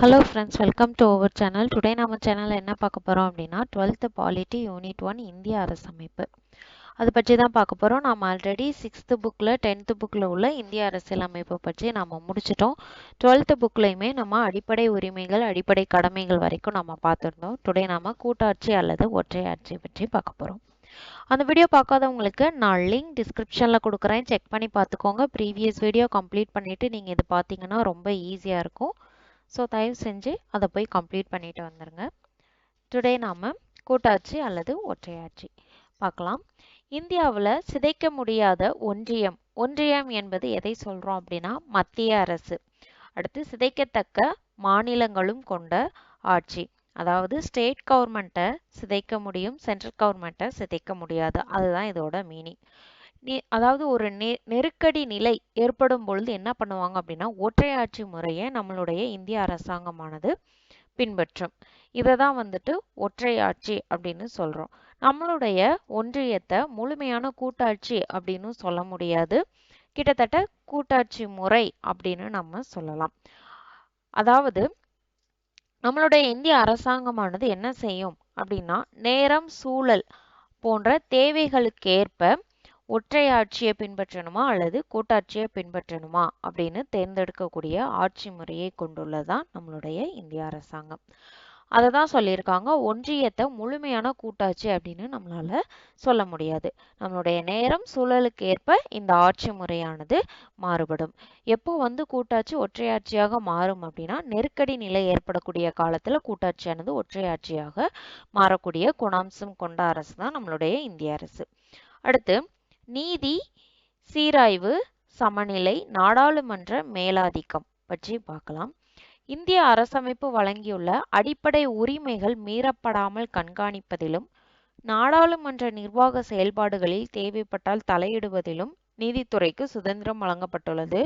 Hello friends, welcome to our channel. Today நம்ம சேனல்ல என்ன பார்க்க போறோம் அப்படின்னா 12th Polity Unit 1 இந்திய அரசமைப்பு அதை பற்றி தான் பார்க்க போறோம். நாம் ஆல்ரெடி 6th புக்ல 10th புக்ல உள்ள இந்திய அரசியலமைப்பு பற்றி நம்ம முடிச்சிட்டோம். 12th புக்லயுமே நம்ம அடிப்படை உரிமைகள் அடிப்படை கடமைகள் வரைக்கும் நம்ம பார்த்துருந்தோம். டுடே நாம கூட்டாட்சி அல்லது ஒற்றையாட்சி பற்றி பார்க்க போறோம். அந்த வீடியோ பார்க்காதவங்களுக்கு நான் லிங்க் டிஸ்கிரிப்ஷனில் கொடுக்குறேன், செக் பண்ணி பார்த்துக்கோங்க. ப்ரீவியஸ் வீடியோ கம்ப்ளீட் பண்ணிவிட்டு நீங்கள் இது பார்த்தீங்கன்னா ரொம்ப ஈஸியாக இருக்கும். ஸோ தயவு செஞ்சு அதை போய் கம்ப்ளீட் பண்ணிட்டு வந்துடுங்க. டுடே நாம் கூட்டாட்சி அல்லது ஒற்றையாட்சி பார்க்கலாம். இந்தியாவில் சிதைக்க முடியாத ஒன்றியம் என்பது எதை சொல்கிறோம் அப்படின்னா மத்திய அரசு. அடுத்து சிதைக்கத்தக்க மாநிலங்களும் கொண்ட ஆட்சி, அதாவது ஸ்டேட் கவர்மெண்ட்டை சிதைக்க முடியும், சென்ட்ரல் கவர்மெண்ட்டை சிதைக்க முடியாது. அதுதான் இதோட மீனிங். அதாவது ஒரு நெருக்கடி நிலை ஏற்படும் பொழுது என்ன பண்ணுவாங்க அப்படின்னா ஒற்றையாட்சி முறையை நம்மளுடைய இந்திய அரசாங்கமானது பின்பற்றும். இதை தான் வந்துட்டு ஒற்றையாட்சி அப்படின்னு சொல்றோம். நம்மளுடைய ஒன்றியத்தை முழுமையான கூட்டாட்சி அப்படின்னு சொல்ல முடியாது, கிட்டத்தட்ட கூட்டாட்சி முறை அப்படின்னு நம்ம சொல்லலாம். அதாவது நம்மளுடைய இந்திய அரசாங்கமானது என்ன செய்யும் அப்படின்னா நேரம் சூழல் போன்ற தேவைகளுக்கேற்ப ஒற்றையாட்சியை பின்பற்றணுமா அல்லது கூட்டாட்சியை பின்பற்றணுமா அப்படின்னு தேர்ந்தெடுக்கக்கூடிய ஆட்சி முறையை கொண்டுள்ளதான் நம்மளுடைய இந்திய அரசாங்கம். அதை தான் சொல்லியிருக்காங்க, ஒன்றியத்தை முழுமையான கூட்டாட்சி அப்படின்னு நம்மளால சொல்ல முடியாது. நம்மளுடைய நேரம் சூழலுக்கு ஏற்ப இந்த ஆட்சி முறையானது மாறுபடும். எப்போ கூட்டாட்சி ஒற்றையாட்சியாக மாறும் அப்படின்னா நெருக்கடி நிலை ஏற்படக்கூடிய காலத்துல கூட்டாட்சியானது ஒற்றையாட்சியாக மாறக்கூடிய குணாம்சம் கொண்ட அரசு தான் நம்மளுடைய இந்திய அரசு. அடுத்து நீதி, சீராய்வு, சமநிலை, நாடாளுமன்ற மேலாதிக்கம் பற்றி பார்க்கலாம். இந்திய அரசமைப்பு வழங்கியுள்ள அடிப்படை உரிமைகள் மீறப்படாமல் கண்காணிப்பதிலும் நாடாளுமன்ற நிர்வாக செயல்பாடுகளில் தேவைப்பட்டால் தலையிடுவதிலும் நீதித்துறைக்கு சுதந்திரம் வழங்கப்பட்டுள்ளது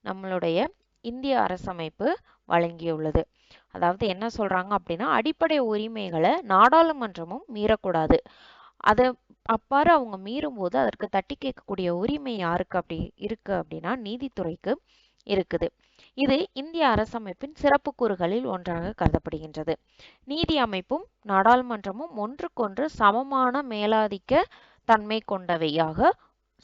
நம்மளுடைய இந்திய அரசமைப்பு வழங்கியுள்ளது. அதாவது என்ன சொல்றாங்க அப்படின்னா அடிப்படை உரிமைகளை நாடாளுமன்றமும் மீறக்கூடாது. அதை அப்பாறு அவங்க மீறும் போது அதற்கு தட்டி கேட்கக்கூடிய உரிமை யாருக்கு இருக்கு அப்படின்னா நீதித்துறைக்கு இருக்குது. இது இந்திய அரசமைப்பின் சிறப்பு கூறுகளில் ஒன்றாக கருதப்படுகின்றது. நீதி அமைப்பும் நாடாளுமன்றமும் ஒன்றுக்கொன்று சமமான மேலாதிக்க தன்மை கொண்டவையாக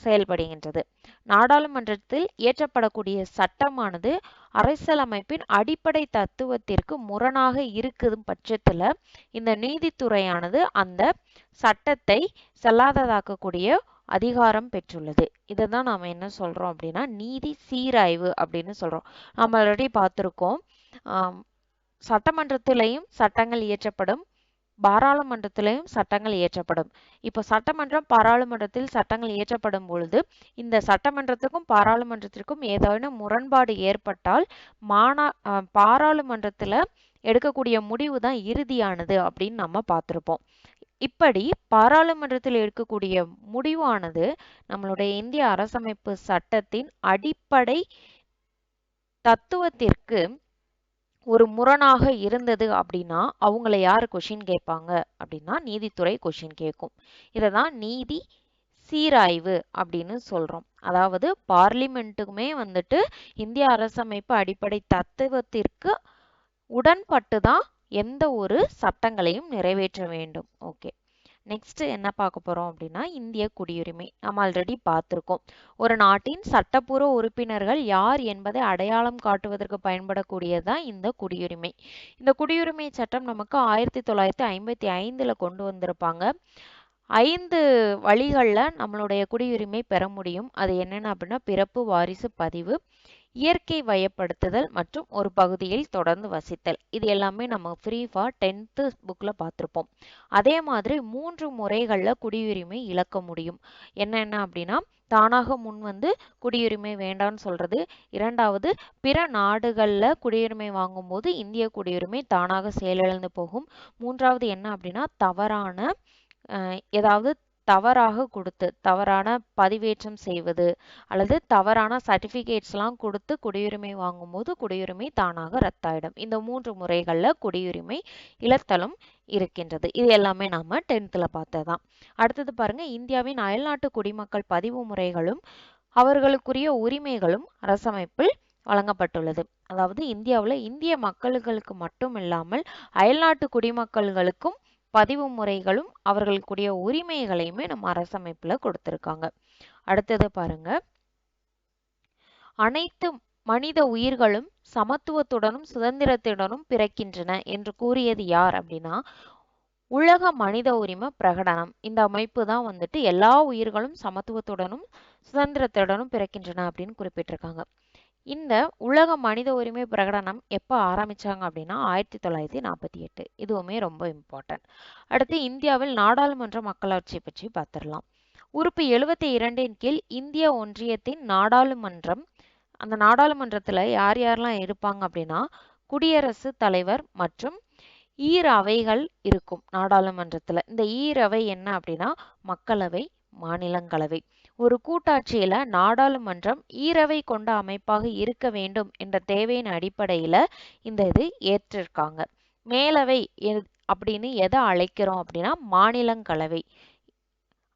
செயல்படுகின்றது. நாடாளுமன்றத்தில் இயற்றப்படக்கூடிய சட்டமானது அரசியலமைப்பின் அடிப்படை தத்துவத்திற்கு முரணாக இருக்குது பட்சத்துல இந்த நீதித்துறையானது அந்த சட்டத்தை செல்லாததாக்கக்கூடிய அதிகாரம் பெற்றுள்ளது. இதை தான் நாம என்ன சொல்றோம் அப்படின்னா நீதி சீராய்வு அப்படின்னு சொல்றோம். நம்ம ஆல்ரெடி பார்த்திருக்கோம், சட்டமன்றத்திலையும் சட்டங்கள் இயற்றப்படும், பாராளுமன்றத்திலையும் சட்டங்கள் இயற்றப்படும். இப்போ சட்டமன்றம் பாராளுமன்றத்தில் சட்டங்கள் இயற்றப்படும் பொழுது இந்த சட்டமன்றத்துக்கும் பாராளுமன்றத்திற்கும் ஏதாவது முரண்பாடு ஏற்பட்டால் பாராளுமன்றத்துல எடுக்கக்கூடிய முடிவு தான் இறுதியானது அப்படின்னு நம்ம பார்த்திருப்போம். இப்படி பாராளுமன்றத்தில் எடுக்கக்கூடிய முடிவானது நம்மளுடைய இந்திய அரசமைப்பு சட்டத்தின் அடிப்படை தத்துவத்திற்கு ஒரு முரணாக இருந்தது அப்படின்னா அவங்கள யாரு கொஷின் கேட்பாங்க அப்படின்னா நீதித்துறை கொஷின் கேட்கும். இதை தான் நீதி சீராய்வு அப்படின்னு சொல்றோம். அதாவது பார்லிமெண்ட்டுக்குமே இந்திய அரசமைப்பு அடிப்படை தத்துவத்திற்கு உடன்பட்டு தான் எந்த ஒரு சட்டங்களையும் நிறைவேற்ற வேண்டும். ஓகே, நெக்ஸ்ட் என்ன பார்க்க போறோம் அப்படின்னா இந்திய குடியுரிமை. நம்ம ஆல்ரெடி பார்த்திருக்கோம், ஒரு நாட்டின் சட்டப்பூர்வ உறுப்பினர்கள் யார் என்பதை அடையாளம் காட்டுவதற்கு பயன்படக்கூடியதுதான் இந்த குடியுரிமை. இந்த குடியுரிமை சட்டம் நமக்கு 1955 கொண்டு வந்திருப்பாங்க. 5 வழிகள்ல நம்மளுடைய குடியுரிமை பெற முடியும். அது என்னென்ன அப்படின்னா பிறப்பு, வாரிசு பதிவு, இயற்கை வயப்படுத்துதல் மற்றும் ஒரு பகுதியில் தொடர்ந்து வசித்தல். இது எல்லாமே நம்ம ஃப்ரீ ஃபார் 10th புக்ல பார்த்திருப்போம். அதே மாதிரி 3 முறைகள்ல குடியுரிமை இழக்க முடியும். என்னென்ன அப்படின்னா தானாக முன் குடியுரிமை வேண்டான்னு சொல்றது, இரண்டாவது பிற நாடுகள்ல குடியுரிமை வாங்கும் போது இந்திய குடியுரிமை தானாக செயலிழந்து போகும், மூன்றாவது என்ன அப்படின்னா தவறான ஏதாவது தவறாக கொடுத்து தவறான பதிவேற்றம் செய்வது அல்லது தவறான சர்டிபிகேட்ஸ்லாம் கொடுத்து குடியுரிமை வாங்கும் போது குடியுரிமை தானாக ரத்தாயிடும். இந்த 3 முறைகள்ல குடியுரிமை இழத்தலும் இருக்கின்றது. இது எல்லாமே நாம 10th பார்த்ததான். அடுத்தது பாருங்க, இந்தியாவின் அயல்நாட்டு குடிமக்கள் பதிவு முறைகளும் அவர்களுக்குரிய உரிமைகளும் அரசமைப்பில் வழங்கப்பட்டுள்ளது. அதாவது இந்தியாவில் இந்திய மக்களுக்கு மட்டும் இல்லாமல் அயல்நாட்டு குடிமக்களுக்கும் பதிவு முறைகளும் அவர்களுக்குரிய உரிமைகளையுமே நம்ம அரசமைப்புல கொடுத்திருக்காங்க. அடுத்தது பாருங்க, அனைத்து மனித உயிர்களும் சமத்துவத்துடனும் சுதந்திரத்துடனும் பிறக்கின்றன என்று கூறியது யார் அப்படின்னா உலக மனித உரிமை பிரகடனம். இந்த அமைப்பு தான் வந்துட்டு எல்லா உயிர்களும் சமத்துவத்துடனும் சுதந்திரத்துடனும் பிறக்கின்றன அப்படின்னு குறிப்பிட்டிருக்காங்க. இந்த உலக மனித உரிமை பிரகடனம் எப்போ ஆரம்பிச்சாங்க அப்படின்னா 1948. இதுவுமே ரொம்ப இம்பார்ட்டன்ட். அடுத்து இந்தியாவில் நாடாளுமன்ற மக்களாட்சி பற்றி பார்த்துடலாம். உறுப்பு 72 கீழ் இந்திய ஒன்றியத்தின் நாடாளுமன்றம், அந்த நாடாளுமன்றத்துல யார் யாரெல்லாம் இருப்பாங்க அப்படின்னா குடியரசுத் தலைவர் மற்றும் ஈரவைகள் இருக்கும் நாடாளுமன்றத்துல. இந்த ஈரவை என்ன அப்படின்னா மக்களவை, மாநிலங்களவை. ஒரு கூட்டாட்சியில நாடாளுமன்றம் ஈரவை கொண்ட அமைப்பாக இருக்க வேண்டும் என்ற தேவையின் அடிப்படையில இந்த இது ஏற்றிருக்காங்க. மேலவை அப்படின்னு எதை அழைக்கிறோம் அப்படின்னா மாநிலங்களவை.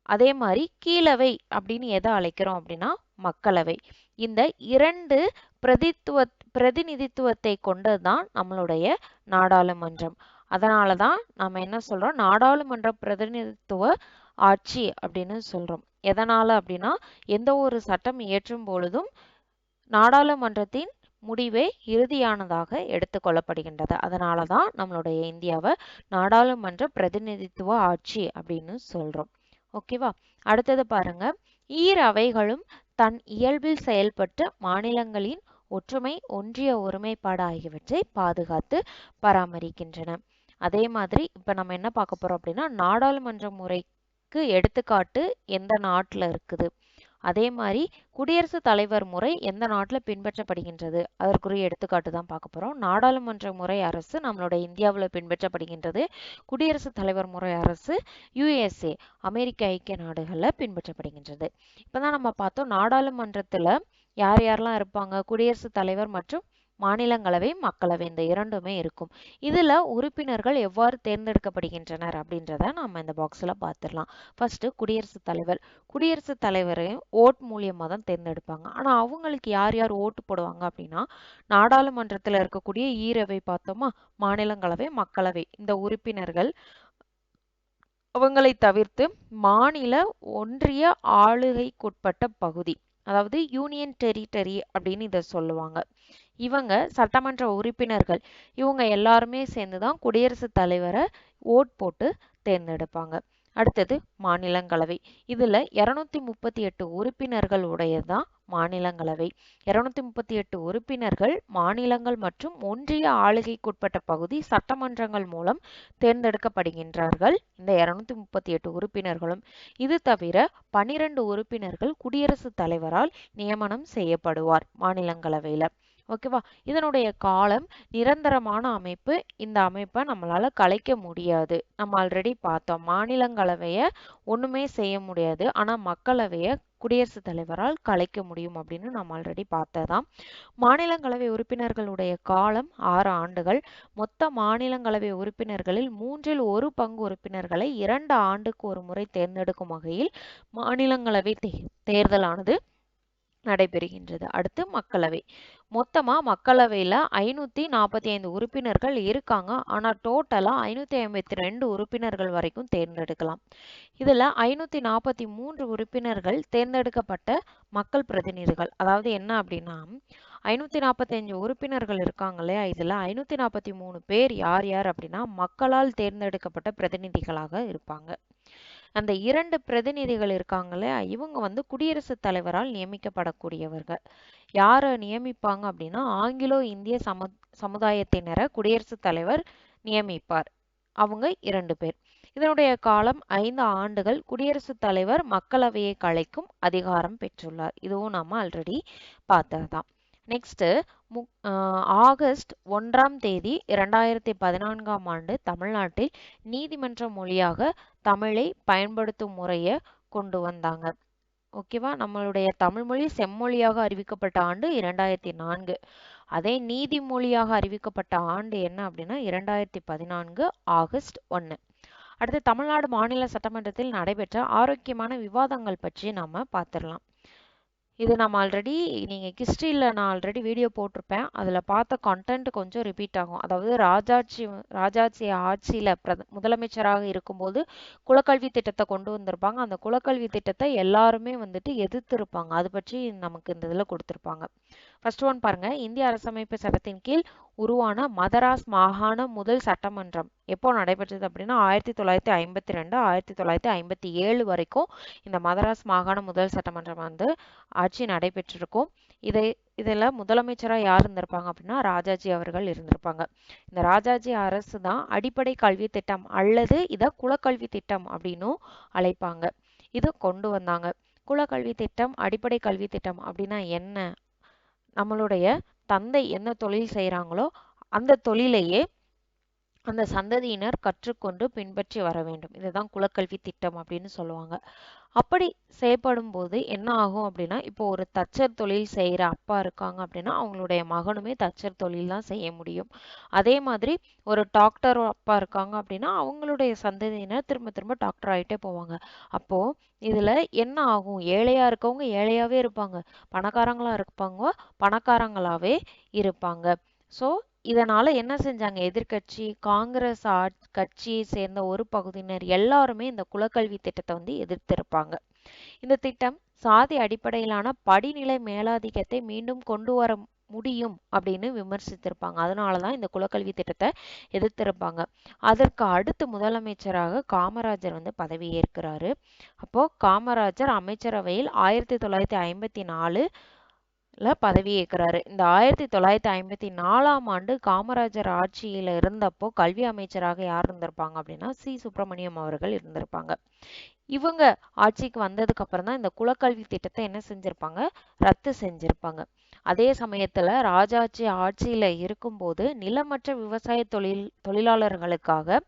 அதே மாதிரி கீழவை அப்படின்னு எதை அழைக்கிறோம் அப்படின்னா மக்களவை. இந்த இரண்டு பிரதிநிதித்துவத்தை கொண்டதுதான் நம்மளுடைய நாடாளுமன்றம். அதனாலதான் நம்ம என்ன சொல்றோம், நாடாளுமன்ற பிரதிநிதித்துவ ஆட்சி அப்படின்னு சொல்றோம். எதனால அப்படின்னா எந்த ஒரு சட்டம் இயற்றும் பொழுதும் நாடாளுமன்றத்தின் முடிவே இறுதியானதாக எடுத்துக்கொள்ளப்படுகின்றது. அதனாலதான் நம்மளுடைய இந்தியாவை நாடாளுமன்ற பிரதிநிதித்துவ ஆட்சி அப்படின்னு சொல்றோம். ஓகேவா? அடுத்தது பாருங்க, ஈரவைகளும் தன் இயல்பில் செயல்பட்டு மாநிலங்களின் ஒற்றுமை, ஒன்றிய ஒருமைப்பாடு ஆகியவற்றை பாதுகாத்து பராமரிக்கின்றன. அதே மாதிரி இப்ப நம்ம என்ன பார்க்க போறோம் அப்படின்னா நாடாளுமன்ற முறைக்கு எடுத்துக்காட்டு எந்த நாட்டுல இருக்குது, அதே மாதிரி குடியரசுத் தலைவர் முறை எந்த நாட்டில் பின்பற்றப்படுகின்றது அதற்குரிய எடுத்துக்காட்டு தான் பார்க்க போறோம். நாடாளுமன்ற முறை அரசு நம்மளுடைய இந்தியாவில் பின்பற்றப்படுகின்றது. குடியரசுத் தலைவர் முறை அரசு USA அமெரிக்க ஐக்கிய நாடுகளில் பின்பற்றப்படுகின்றது. இப்பதான் நம்ம பார்த்தோம் நாடாளுமன்றத்துல யார் யாரெல்லாம் இருப்பாங்க, குடியரசுத் தலைவர் மற்றும் மாநிலங்களவை, மக்களவை, இந்த இரண்டுமே இருக்கும். இதுல உறுப்பினர்கள் எவ்வாறு தேர்ந்தெடுக்கப்படுகின்றனர் அப்படின்றத நம்ம இந்த பாக்ஸ்ல பார்த்துடலாம். ஃபர்ஸ்ட் குடியரசுத் தலைவர். குடியரசுத் தலைவரையும் ஓட் மூலியமா தான் தேர்ந்தெடுப்பாங்க. ஆனா அவங்களுக்கு யார் யார் ஓட்டு போடுவாங்க அப்படின்னா நாடாளுமன்றத்துல இருக்கக்கூடிய ஈரவை பார்த்தோமா, மாநிலங்களவை, மக்களவை, இந்த உறுப்பினர்கள் அவங்களை தவிர்த்து மாநில ஒன்றிய ஆளுகைக்குட்பட்ட பகுதி, அதாவது யூனியன் டெரிட்டரி அப்படின்னு இதை சொல்லுவாங்க. இவங்க சட்டமன்ற உறுப்பினர்கள், இவங்க எல்லாருமே சேர்ந்துதான் குடியரசுத் தலைவரை ஓட் போட்டு தேர்ந்தெடுப்பாங்க. அடுத்தது மாநிலங்களவை. இதுல 238 உறுப்பினர்கள் உடையதுதான் மாநிலங்களவை. 238 உறுப்பினர்கள் மாநிலங்கள் மற்றும் ஒன்றிய ஆளுகைக்குட்பட்ட பகுதி சட்டமன்றங்கள் மூலம் தேர்ந்தெடுக்கப்படுகின்றார்கள். இந்த 238 உறுப்பினர்களும். இது தவிர 12 உறுப்பினர்கள் குடியரசுத் தலைவரால் நியமனம் செய்யப்படுவார் மாநிலங்களவையில. ஓகேவா? இதனுடைய காலம் நிரந்தரமான அமைப்பு. இந்த அமைப்பை நம்மளால கலைக்க முடியாது. நம்ம ஆல்ரெடி பார்த்தோம், மாநிலங்களவைய ஒண்ணுமே செய்ய முடியாது, ஆனா மக்களவைய குடியரசுத் தலைவரால் கலைக்க முடியும் அப்படின்னு நம்ம ஆல்ரெடி பார்த்ததாம். மாநிலங்களவை உறுப்பினர்களுடைய காலம் 6 ஆண்டுகள். மொத்த மாநிலங்களவை உறுப்பினர்களில் 1/3 பங்கு உறுப்பினர்களை 2 ஆண்டுக்கு ஒரு முறை தேர்ந்தெடுக்கும் வகையில் மாநிலங்களவை தேர்தலானது நடைபெறுகின்றது. அடுத்து மக்களவை. மொத்தமா மக்களவையில 545 உறுப்பினர்கள் இருக்காங்க. ஆனா டோட்டலா 552 உறுப்பினர்கள் வரைக்கும் தேர்ந்தெடுக்கலாம். இதுல 543 உறுப்பினர்கள் தேர்ந்தெடுக்கப்பட்ட மக்கள் பிரதிநிதிகள். அதாவது என்ன அப்படின்னா 545 உறுப்பினர்கள் இருக்காங்க இல்லையா, இதுல 543 பேர் யார் யார் அப்படின்னா மக்களால் தேர்ந்தெடுக்கப்பட்ட பிரதிநிதிகளாக இருப்பாங்க. அந்த 2 பிரதிநிதிகள் இருக்காங்களே இவங்க குடியரசுத் தலைவரால் நியமிக்கப்படக்கூடியவர்கள். யாரை நியமிப்பாங்க அப்படின்னா ஆங்கிலோ இந்திய சமுதாயத்தினரை குடியரசுத் தலைவர் நியமிப்பார். அவங்க 2 பேர். இதனுடைய காலம் 5 ஆண்டுகள். குடியரசுத் தலைவர் மக்களவையை கலைக்கும் அதிகாரம் பெற்றுள்ளார். இதுவும் நாம ஆல்ரெடி பார்த்ததுதான். நெக்ஸ்ட் ஆகஸ்ட் 1ஆம் தேதி 2014ஆம் ஆண்டு தமிழ்நாட்டில் நீதிமன்ற மொழியாக தமிழை பயன்படுத்தும் முறையை கொண்டு வந்தாங்க. ஓகேவா? நம்மளுடைய தமிழ் மொழி செம்மொழியாக அறிவிக்கப்பட்ட ஆண்டு 2004. அதே நீதிமொழியாக அறிவிக்கப்பட்ட ஆண்டு என்ன அப்படின்னா 2014 ஆகஸ்ட் 1. அடுத்து தமிழ்நாடு மாநில சட்டமன்றத்தில் நடைபெற்ற ஆரோக்கியமான விவாதங்கள் பற்றி நாம பார்த்திடலாம். இது நம்ம ஆல்ரெடி நீங்கள் ஹிஸ்ட்ரியில் நான் ஆல்ரெடி வீடியோ போட்டிருப்பேன். அதில் பார்த்த கண்டென்ட் கொஞ்சம் ரிப்பீட் ஆகும். அதாவது ராஜாஜி ஆட்சியில் முதலமைச்சராக இருக்கும்போது குலக்கல்வி திட்டத்தை கொண்டு வந்திருப்பாங்க. அந்த குலக்கல்வி திட்டத்தை எல்லாருமே வந்துட்டு எதிர்த்திருப்பாங்க. அது பற்றி நமக்கு இந்த இதில் கொடுத்துருப்பாங்க. ஃபர்ஸ்ட் ஒன் பாருங்க, இந்திய அரசமைப்பு சட்டத்தின் கீழ் உருவான மதராஸ் மாகாண முதல் சட்டமன்றம் எப்போ நடைபெற்றது அப்படின்னா 1952 1957 வரைக்கும் இந்த மதராஸ் மாகாண முதல் சட்டமன்றம் வந்து ஆட்சி நடைபெற்றிருக்கும். இதில் முதலமைச்சராக யார் இருந்திருப்பாங்க அப்படின்னா ராஜாஜி அவர்கள் இருந்திருப்பாங்க. இந்த ராஜாஜி அரசு தான் அடிப்படை கல்வி திட்டம் அல்லது இதை குலக்கல்வி திட்டம் அப்படின்னும் அழைப்பாங்க. இது கொண்டு வந்தாங்க. குலக்கல்வி திட்டம், அடிப்படை கல்வி திட்டம் அப்படின்னா என்ன? நம்மளுடைய தந்தை என்ன தொழில் செய்கிறாங்களோ அந்த தொழிலையே அந்த சந்ததியினர் கற்றுக்கொண்டு பின்பற்றி வர வேண்டும். இதுதான் குலக்கல்வி திட்டம் அப்படின்னு சொல்லுவாங்க. அப்படி செய்யப்படும் போது என்ன ஆகும் அப்படின்னா, இப்போ ஒரு தச்சர் தொழில் செய்கிற அப்பா இருக்காங்க அப்படின்னா அவங்களுடைய மகனுமே தச்சர் தொழில் தான் செய்ய முடியும். அதே மாதிரி ஒரு டாக்டர் அப்பா இருக்காங்க அப்படின்னா அவங்களுடைய சந்ததியினர் திரும்ப திரும்ப டாக்டர் ஆகிட்டே போவாங்க. அப்போ இதுல என்ன ஆகும்? ஏழையா இருக்கவங்க ஏழையாவே இருப்பாங்க, பணக்காரங்களா இருப்பாங்க பணக்காரங்களாவே இருப்பாங்க. ஸோ இதனால என்ன செஞ்சாங்க? எதிர்க்கட்சி காங்கிரஸ் கட்சியை சேர்ந்த ஒரு பகுதியினர் எல்லாருமே இந்த குலக்கல்வி திட்டத்தை வந்து எதிர்த்திருப்பாங்க. இந்த திட்டம் சாதி அடிப்படையிலான படிநிலை மேலாதிக்கத்தை மீண்டும் கொண்டு வர முடியும் அப்படின்னு விமர்சித்திருப்பாங்க. அதனாலதான் இந்த குலக்கல்வி திட்டத்தை எதிர்த்திருப்பாங்க. அதற்கு அடுத்து முதலமைச்சராக காமராஜர் வந்து பதவி ஏற்கிறாரு. அப்போ காமராஜர் அமைச்சரவையில் 1954 பதவி ஏற்கிறாரு. இந்த 1954ஆம் ஆண்டு காமராஜர் ஆட்சியில இருந்தப்போ கல்வி அமைச்சராக யார் இருந்திருப்பாங்க அப்படின்னா சுப்பிரமணியம் அவர்கள் இருந்திருப்பாங்க. இவங்க ஆட்சிக்கு வந்ததுக்கு அப்புறம் தான் இந்த குலக்கல்வி திட்டத்தை என்ன செஞ்சிருப்பாங்க? ரத்து செஞ்சிருப்பாங்க. அதே சமயத்துல ராஜாஜி ஆட்சியில இருக்கும்போது நிலமற்ற விவசாய தொழிலாளர்களுக்காக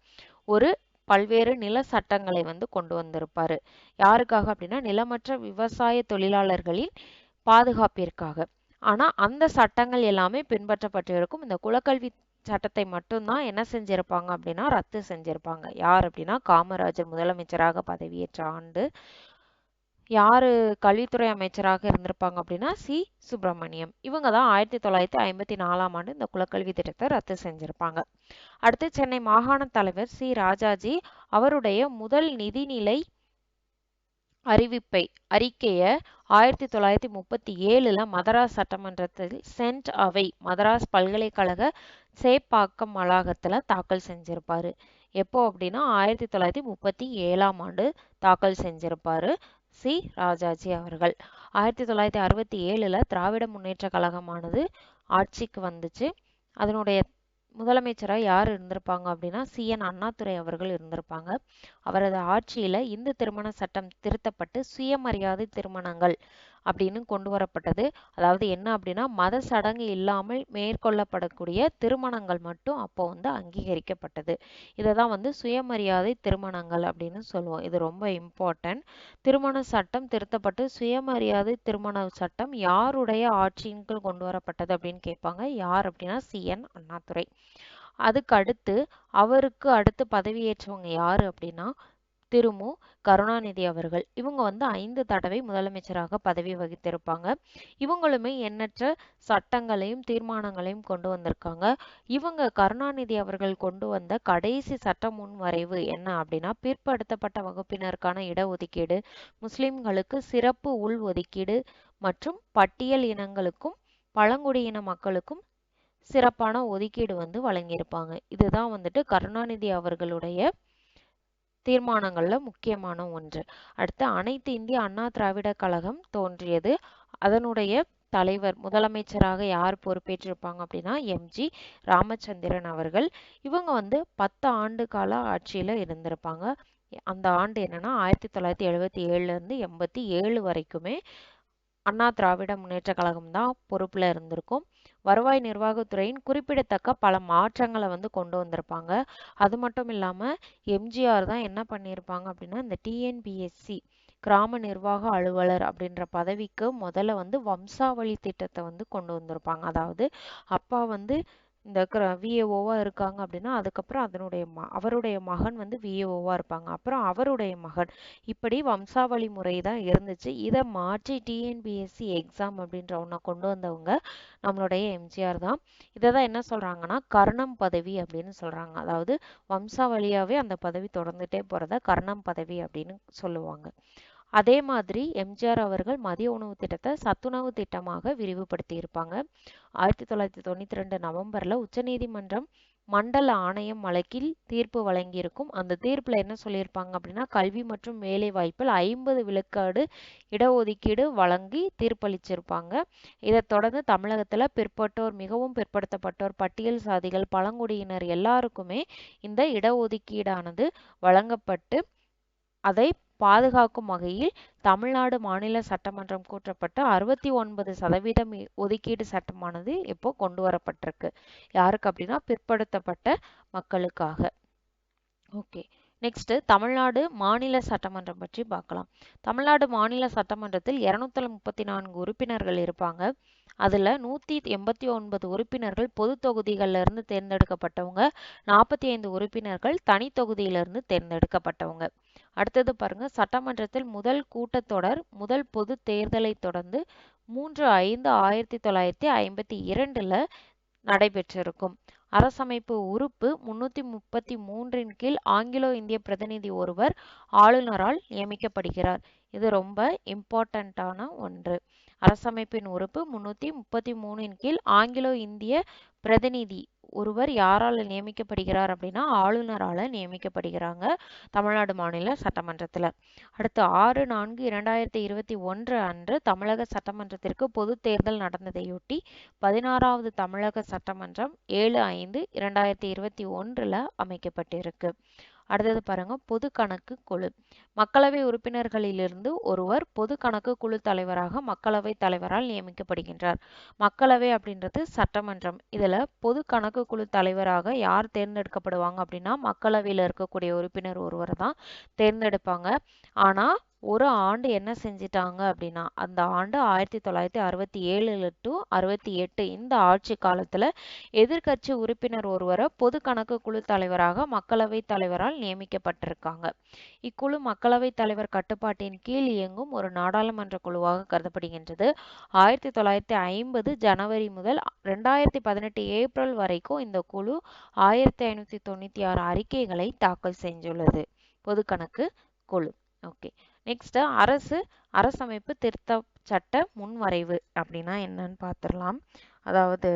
ஒரு பல்வேறு நில சட்டங்களை வந்து கொண்டு வந்திருப்பாரு. யாருக்காக அப்படின்னா நிலமற்ற விவசாய தொழிலாளர்களின் பாதுகாப்பிற்காக. ஆனா அந்த சட்டங்கள் எல்லாமே பின்பற்றப்பட்டிருக்கும். இந்த குலக்கல்வி சட்டத்தை மட்டும்தான் என்ன செஞ்சிருப்பாங்க அப்படின்னா ரத்து செஞ்சிருப்பாங்க. யார் அப்படின்னா காமராஜர் முதலமைச்சராக பதவியேற்ற ஆண்டு. யாரு கல்வித்துறை அமைச்சராக இருந்திருப்பாங்க அப்படின்னா சுப்பிரமணியம். இவங்க தான் 1954ஆம் ஆண்டு இந்த குலக்கல்வி திட்டத்தை ரத்து செஞ்சிருப்பாங்க. அடுத்து சென்னை மாகாண தலைவர் ராஜாஜி அவருடைய முதல் நிதிநிலை அறிக்கையை 1937 மதராஸ் சட்டமன்றத்தில் சென்ட் அவை மதராஸ் பல்கலைக்கழக சேப்பாக்கம் வளாகத்துல தாக்கல் செஞ்சிருப்பாரு. எப்போ அப்படின்னா 1937ஆம் ஆண்டு தாக்கல் செஞ்சிருப்பாரு ராஜாஜி அவர்கள். 1967 திராவிட முன்னேற்ற கழகமானது ஆட்சிக்கு வந்துச்சு. அதனுடைய முதலமைச்சராக யார் இருந்திருப்பாங்க அப்படின்னா அண்ணாதுரை அவர்கள் இருந்திருப்பாங்க. அவரது ஆட்சியில இந்து திருமண சட்டம் திருத்தப்பட்டு சுயமரியாதை திருமணங்கள் அப்படின்னு கொண்டு வரப்பட்டது. அதாவது என்ன அப்படின்னா மத சடங்கு இல்லாமல் மேற்கொள்ளப்படக்கூடிய திருமணங்கள் மட்டும் அப்போ வந்து அங்கீகரிக்கப்பட்டது. இதை தான் வந்து சுயமரியாதை திருமணங்கள் அப்படின்னு சொல்லுவோம். இது ரொம்ப இம்பார்ட்டன்ட். திருமண சட்டம் திருத்தப்பட்டு சுயமரியாதை திருமண சட்டம் யாருடைய ஆட்சியின் கீழ் கொண்டு வரப்பட்டது அப்படின்னு கேட்பாங்க. யார் அப்படின்னா அண்ணாதுரை. அதுக்கு அடுத்து அவருக்கு அடுத்து பதவியேற்றவங்க யாரு அப்படின்னா திருமு கருணாநிதி அவர்கள். இவங்க வந்து 5 தடவை முதலமைச்சராக பதவி வகித்திருப்பாங்க. இவங்களுமே எண்ணற்ற சட்டங்களையும் தீர்மானங்களையும் கொண்டு வந்திருக்காங்க. இவங்க கருணாநிதி அவர்கள் கொண்டு வந்த கடைசி சட்ட முன்வரைவு என்ன அப்படின்னா பிற்படுத்தப்பட்ட வகுப்பினருக்கான இடஒதுக்கீடு, முஸ்லிம்களுக்கு சிறப்பு உள் ஒதுக்கீடு மற்றும் பட்டியல் இனங்களுக்கும் பழங்குடியின மக்களுக்கும் சிறப்பான ஒதுக்கீடு வந்து வழங்கியிருப்பாங்க. இதுதான் வந்துட்டு கருணாநிதி அவர்களுடைய தீர்மானங்கள்ல முக்கியமான ஒன்று. அடுத்து அனைத்து இந்திய அண்ணா திராவிட கழகம் தோன்றியது. அதனுடைய தலைவர் முதலமைச்சராக யார் பொறுப்பேற்றிருப்பாங்க அப்படின்னா எம்ஜி ராமச்சந்திரன் அவர்கள். இவங்க வந்து 10 ஆண்டு கால ஆட்சியில இருந்திருப்பாங்க. அந்த ஆண்டு என்னன்னா 1977 இருந்து 87 வரைக்குமே அண்ணா திராவிட முன்னேற்ற கழகம் தான் பொறுப்புல இருந்திருக்கும். வருவாய் நிர்வாகத்துறையின் குறிப்பிடத்தக்க பல மாற்றங்களை வந்து கொண்டு வந்திருப்பாங்க. அது மட்டும் இல்லாம எம்ஜிஆர் தான் என்ன பண்ணியிருப்பாங்க அப்படின்னா இந்த டிஎன்பிஎஸ்சி கிராம நிர்வாக அலுவலர் அப்படின்ற பதவிக்கு முதல்ல வந்து வம்சாவளி திட்டத்தை வந்து கொண்டு வந்திருப்பாங்க. அதாவது அப்பா வந்து இந்த விஏஓவா இருக்காங்க அப்படின்னா அதுக்கப்புறம் அவருடைய மகன் வந்து விஏஓவா இருப்பாங்க, அப்புறம் அவருடைய மகன், இப்படி வம்சாவளி முறை தான் இருந்துச்சு. இதை மாற்றி டிஎன்பிஎஸ்சி எக்ஸாம் அப்படின்ற ஒன்றை கொண்டு வந்தவங்க நம்மளுடைய எம்ஜிஆர் தான். இதை தான் என்ன சொல்றாங்கன்னா கர்ணம் பதவி அப்படின்னு சொல்றாங்க. அதாவது வம்சாவளியாவே அந்த பதவி தொடர்ந்துட்டே போறத கர்ணம் பதவி அப்படின்னு சொல்லுவாங்க. அதே மாதிரி எம்ஜிஆர் அவர்கள் மதிய உணவு திட்டத்தை சத்துணவு திட்டமாக விரிவுபடுத்தி இருப்பாங்க. 1992 நவம்பர்ல உச்சநீதிமன்றம் மண்டல ஆணையம் வழக்கில் தீர்ப்பு வழங்கியிருக்கும். அந்த தீர்ப்புல என்ன சொல்லியிருப்பாங்க அப்படின்னா கல்வி மற்றும் வேலை வாய்ப்பில் 50 விழுக்காடு இடஒதுக்கீடு வழங்கி தீர்ப்பளிச்சிருப்பாங்க. இதை தொடர்ந்து தமிழகத்துல பிற்பட்டோர், மிகவும் பிற்படுத்தப்பட்டோர், பட்டியல் சாதிகள், பழங்குடியினர் எல்லாருக்குமே இந்த இடஒதுக்கீடானது வழங்கப்பட்டு அதை பாதுகாக்கும் வகையில் தமிழ்நாடு மாநில சட்டமன்றம் கூட்டப்பட்டு 69% ஒதுக்கீடு சட்டமானது இப்போ கொண்டு வரப்பட்டிருக்கு. யாருக்கு அப்படின்னா பிற்படுத்தப்பட்ட மக்களுக்காக. ஓகே, நெக்ஸ்ட் தமிழ்நாடு மாநில சட்டமன்றம் பற்றி பார்க்கலாம். தமிழ்நாடு மாநில சட்டமன்றத்தில் 234 உறுப்பினர்கள் இருப்பாங்க. அதுல 189 உறுப்பினர்கள் பொது தொகுதிகள்ல இருந்து தேர்ந்தெடுக்கப்பட்டவங்க, 45 உறுப்பினர்கள் தனி தொகுதியிலிருந்து தேர்ந்தெடுக்கப்பட்டவங்க. அடுத்தது பாருங்க, சட்டமன்றத்தில் முதல் கூட்டத்தொடர் முதல் பொது தேர்தலை தொடர்ந்து 3/5/1952 நடைபெற்றிருக்கும். அரசமைப்பு உறுப்பு 333 கீழ் ஆங்கிலோ இந்திய பிரதிநிதி ஒருவர் ஆளுநரால் நியமிக்கப்படுகிறார். இது ரொம்ப இம்பார்ட்டன்டான ஒன்று. அரசமைப்பின் உறுப்பு 333 கீழ் ஆங்கிலோ இந்திய பிரதிநிதி ஒருவர் யாரால நியமிக்கப்படுகிறார் அப்படின்னா ஆளுநரால நியமிக்கப்படுகிறாங்க தமிழ்நாடு மாநில சட்டமன்றத்துல. அடுத்து 6/4/2021 அன்று தமிழக சட்டமன்றத்திற்கு பொது தேர்தல் நடந்ததையொட்டி 16வது தமிழக சட்டமன்றம் 7/5/2021 அமைக்கப்பட்டிருக்கு. அடுத்தது பாருங்க, பொது கணக்கு குழு. மக்களவை உறுப்பினர்களிலிருந்து ஒருவர் பொது கணக்கு குழு தலைவராக மக்களவை தலைவரால் நியமிக்கப்படுகின்றார். மக்களவை அப்படின்றது சட்டமன்றம். இதுல பொது கணக்கு குழு தலைவராக யார் தேர்ந்தெடுக்கப்படுவாங்க அப்படின்னா மக்களவையில இருக்கக்கூடிய உறுப்பினர் ஒருவர் தான் தேர்ந்தெடுப்பாங்க. ஆனா ஒரு ஆண்டு என்ன செஞ்சிட்டாங்க அப்படின்னா அந்த ஆண்டு 1967 to 68 இந்த ஆட்சி காலத்துல எதிர்க்கட்சி உறுப்பினர் ஒருவரை பொது கணக்கு குழு தலைவராக மக்களவை தலைவரால் நியமிக்கப்பட்டிருக்காங்க. இக்குழு மக்களவை தலைவர் கட்டுப்பாட்டின் கீழ் இயங்கும் ஒரு நாடாளுமன்ற குழுவாக கருதப்படுகின்றது. 1950 ஜனவரி முதல் 2018 ஏப்ரல் வரைக்கும் இந்த குழு 1596 அறிக்கைகளை தாக்கல் செஞ்சுள்ளது. பொது கணக்கு குழு. ஓகே, நெக்ஸ்ட் அரசமைப்பு திருத்த சட்ட முன்வரைவு அப்படின்னா என்னன்னு பார்த்துடலாம். அதாவது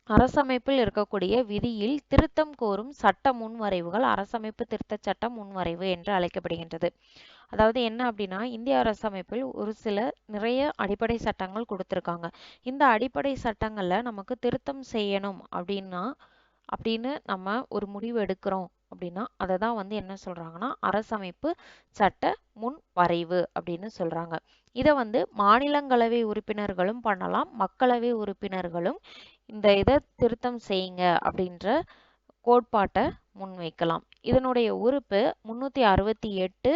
அரசமைப்பில் இருக்கக்கூடிய விதியில் திருத்தம் கோரும் சட்ட முன்வரைவுகள் அரசமைப்பு திருத்த சட்ட முன்வரைவு என்று அழைக்கப்படுகின்றது. அதாவது என்ன அப்படின்னா இந்திய அரசமைப்பில் ஒரு சில நிறைய அடிப்படை சட்டங்கள் கொடுத்திருக்காங்க. இந்த அடிப்படை சட்டங்கள்ல நமக்கு திருத்தம் செய்யணும் அப்படின்னு நம்ம ஒரு முடிவு எடுக்கிறோம் அப்படின்னா அதை தான் வந்து என்ன சொல்றாங்கன்னா அரசமைப்பு சட்ட முன் வரைவு அப்படின்னு சொல்றாங்க. இதை வந்து மாநிலங்களவை உறுப்பினர்களும் பண்ணலாம், மக்களவை உறுப்பினர்களும் இதை திருத்தம் செய்யுங்க அப்படின்ற கோட்பாட்டை முன்வைக்கலாம். இதனுடைய உறுப்பு 368